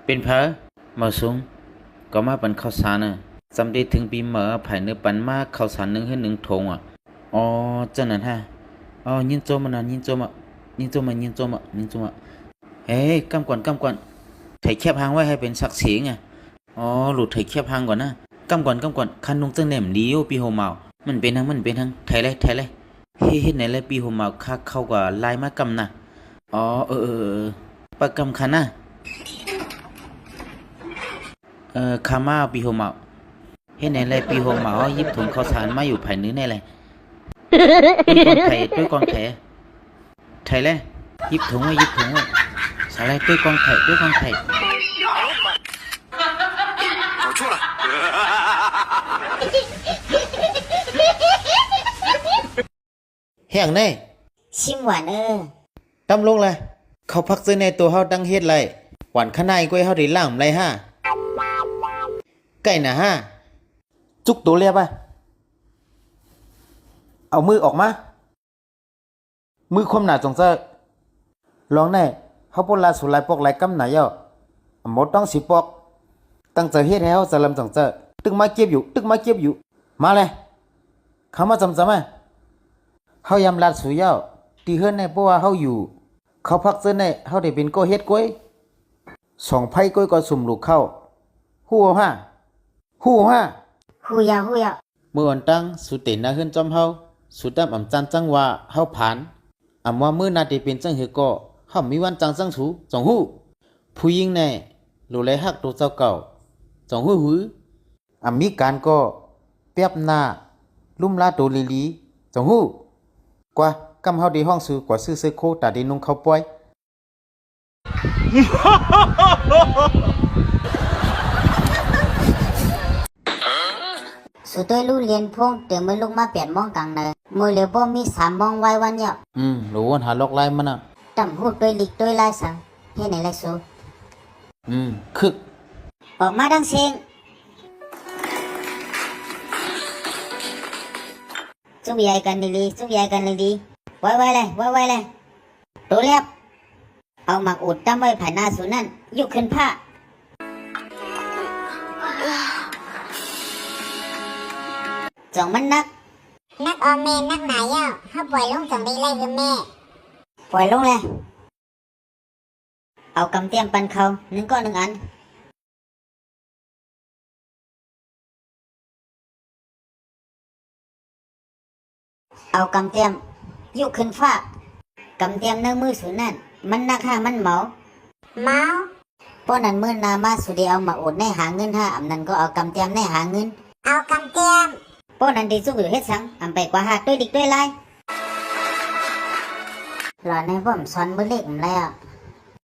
เป็นเพอมาสูงก็มาปันข้าวสารน่ะจำได้ถึงปีเหมอภายเนื้อปันมาข้าวสาร1 ให้ 1 ถุงอ่ะอ๋อจังนั้นฮะอ๋อยินโจมันนะยินโจมะยินโจมะยินโจมะยินโจมะเฮ้ยกำก่อนไถแคบหางไว้ให้เป็นศักดิ์ศรีไงอ๋อหลุดไถแคบหางก่อนนะกำก่อนคันนุงจังแหนมดีโอปีโฮเมามันเป็นทางไถเลยเฮ็ดไหนเลยปีโฮเมาคักเข้ากับลายมากำนะอ๋อปากกำคันนะขามาปีโฮเมาเฮ็ดไหนเลยปีโฮเมายิบถุงข้าวสารมาอยู่ภายในแน่เลยด้วยกองไถไถเลยยิบถุงไว้สาไรด้วยกองไถ搞错了。แห้งแน่ชิมหวานตำลงเลยเขาพักซื้อในตัวเฮาดังเฮ็ดไรหวานขนายกล้วยเฮาได้ล่างไรฮะไก่น่ะฮะจุกตัวเรียบอ่ะเอามือออกมามือคมหนาจงเจอลองแน่เฮาปนลาสุไลปอกไหลกำหนาย่อหมดต้องสิปอกตั้งใจเฮ็ดให้เฮาสลัมจงเจอตึกมาเก็บอยู่มาเลยเข้ามาจำอ่ะเฮายำลาดสุย่อตีเฮือนในเพราะว่าเฮาอยู่เขาพักเสื้อในเฮาได้เป็นก็เฮ็ดกล้วย2 ไผ่กล้วยก็สุ่มลูกเข้าฮู้ฮะหูยาวเมื่อวันตั้งสุเตนะเฮือนจอมเฮาสุดำอำจันจังว่าเฮาผ่านอำว่ามื้อนาได้เป็นจังเฮก็เฮามีวันจังจังสูจงฮู้ผู้หญิงแน่รู้แลฮักตัวเจ้าเก่าจงฮู้หืออำมีการก็เปียบหน้าลุ่มลาโตลีลีจงฮู้กว่ากำเฮาได้ห้องซื้อกว่าซื้อโคตาได้นุ่งข้าวป่วยสุดท้ายลูกเรียนพงเดี๋ยวมือลูกมาเปลี่ยนมองกลางเนอมือเหลือบ่มี3 มองไว้วันเดียวรู้ว่าหาลอกลายมันน่ะตำหูด้วยลิกด้วยลายสังเฮ็ดไหนไรสูคึกออกมาดังเสียงจุบใหญ่กันดีไว้เลยตัวเรียบเอาหมักอุดตั้งไว้ภายหน้าสูนั่นยกขึ้นผ้าจองมันนักออมแม่นักหนาย่อเขาปล่อยลงจังได้ไรคือแม่ปล่อยลงเลยเอากำเตียมปันเขา1 ก้อน 1 อันเอากำเตียมยกขึ้นฟ้ากำเตียมเนื้อมือสูนั่นมันนักห้ามันเมาเพราะนั้นมือนามาสุดีเอามาอดในหาเงิน5อำนั้นก็เอากำเตียมในหาเงินเอากำเตียมเพราะนั้นดีสู้อยู่เฮ็ดสังอำไปกว่าหาด้วยดิกด้วยลายหล่อในผมสอนมือเล็กแล้ว